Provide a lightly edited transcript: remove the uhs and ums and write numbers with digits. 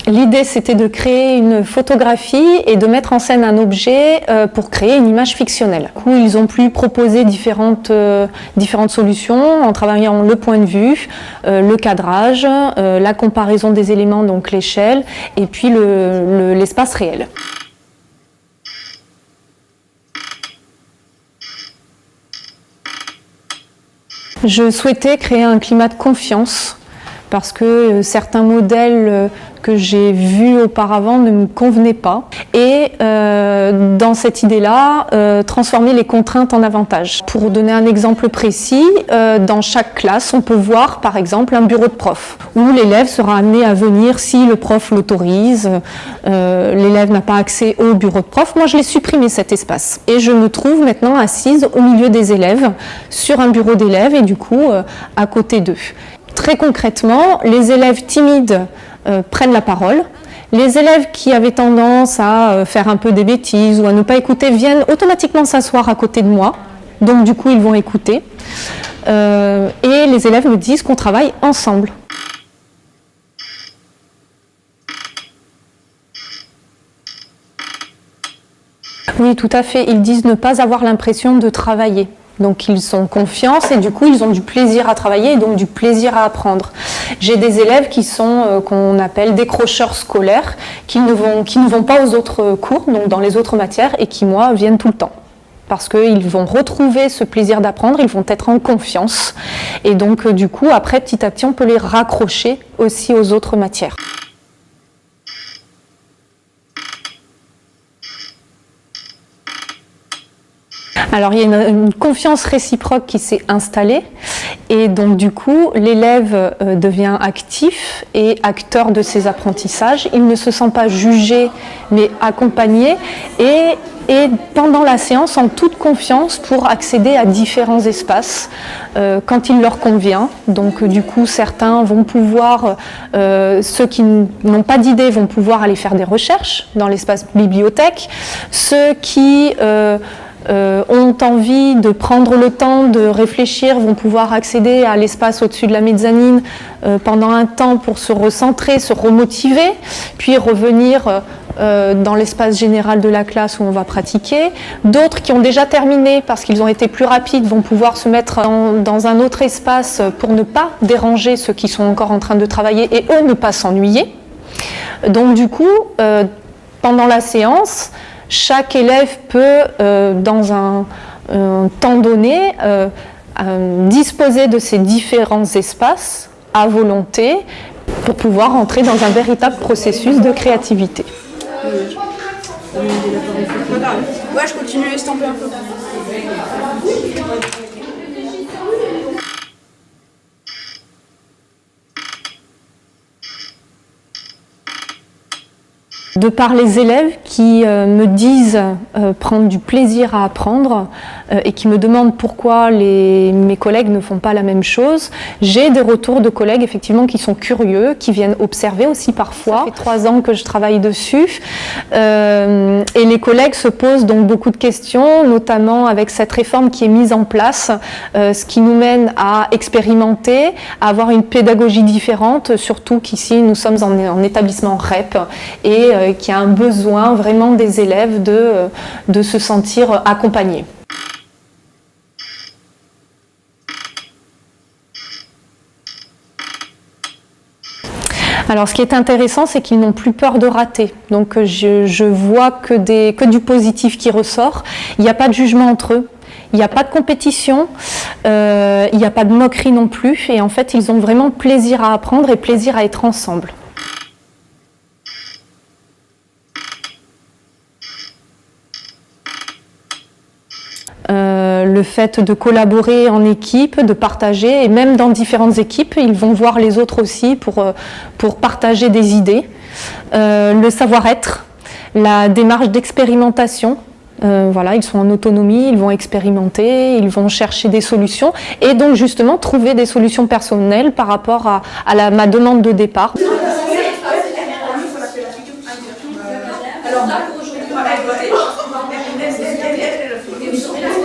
L'idée, c'était de créer une photographie et de mettre en scène un objet pour créer une image fictionnelle. Du coup, ils ont pu proposer différentes solutions en travaillant le point de vue, le cadrage, la comparaison des éléments, donc l'échelle, et puis l'espace réel. Je souhaitais créer un climat de confiance parce que certains modèles que j'ai vus auparavant ne me convenaient pas. Et dans cette idée-là, transformer les contraintes en avantages. Pour donner un exemple précis, dans chaque classe, on peut voir par exemple un bureau de prof, où l'élève sera amené à venir si le prof l'autorise. L'élève n'a pas accès au bureau de prof. Moi, je l'ai supprimé cet espace. Et je me trouve maintenant assise au milieu des élèves, sur un bureau d'élèves et du coup, à côté d'eux. Très concrètement, les élèves timides prennent la parole. Les élèves qui avaient tendance à faire un peu des bêtises ou à ne pas écouter viennent automatiquement s'asseoir à côté de moi. Donc du coup, ils vont écouter. Et les élèves me disent qu'on travaille ensemble. Oui, tout à fait. Ils disent ne pas avoir l'impression de travailler. Donc ils ont confiance et du coup ils ont du plaisir à travailler et donc du plaisir à apprendre. J'ai des élèves qui sont qu'on appelle décrocheurs scolaires, qui ne vont pas aux autres cours, donc dans les autres matières, et qui moi viennent tout le temps. Parce qu'ils vont retrouver ce plaisir d'apprendre, ils vont être en confiance. Et donc du coup après petit à petit on peut les raccrocher aussi aux autres matières. Alors il y a une confiance réciproque qui s'est installée et donc du coup l'élève devient actif et acteur de ses apprentissages. Il ne se sent pas jugé mais accompagné et pendant la séance en toute confiance pour accéder à différents espaces quand il leur convient. Donc du coup certains vont pouvoir, ceux qui n'ont pas d'idée vont pouvoir aller faire des recherches dans l'espace bibliothèque. Ceux qui ont envie de prendre le temps de réfléchir, vont pouvoir accéder à l'espace au-dessus de la mezzanine pendant un temps pour se recentrer, se remotiver, puis revenir dans l'espace général de la classe où on va pratiquer. D'autres qui ont déjà terminé parce qu'ils ont été plus rapides vont pouvoir se mettre dans un autre espace pour ne pas déranger ceux qui sont encore en train de travailler et eux ne pas s'ennuyer. Donc du coup, pendant la séance, chaque élève peut, dans un temps donné, disposer de ces différents espaces à volonté pour pouvoir entrer dans un véritable processus de créativité. Ouais, je continue à estamper un peu. De par les élèves qui me disent prendre du plaisir à apprendre et qui me demandent pourquoi mes collègues ne font pas la même chose, j'ai des retours de collègues effectivement qui sont curieux, qui viennent observer aussi parfois. Ça fait 3 ans que je travaille dessus et les collègues se posent donc beaucoup de questions, notamment avec cette réforme qui est mise en place, ce qui nous mène à expérimenter, à avoir une pédagogie différente, surtout qu'ici nous sommes en établissement REP et qui a un besoin vraiment des élèves de se sentir accompagnés. Alors ce qui est intéressant, c'est qu'ils n'ont plus peur de rater. Donc je vois que du positif qui ressort. Il n'y a pas de jugement entre eux. Il n'y a pas de compétition, il n'y a pas de moquerie non plus. Et en fait, ils ont vraiment plaisir à apprendre et plaisir à être ensemble. Le fait de collaborer en équipe, de partager, et même dans différentes équipes, ils vont voir les autres aussi pour partager des idées. Le savoir-être, la démarche d'expérimentation, voilà, ils sont en autonomie, ils vont expérimenter, ils vont chercher des solutions et donc justement trouver des solutions personnelles par rapport à ma demande de départ. Alors,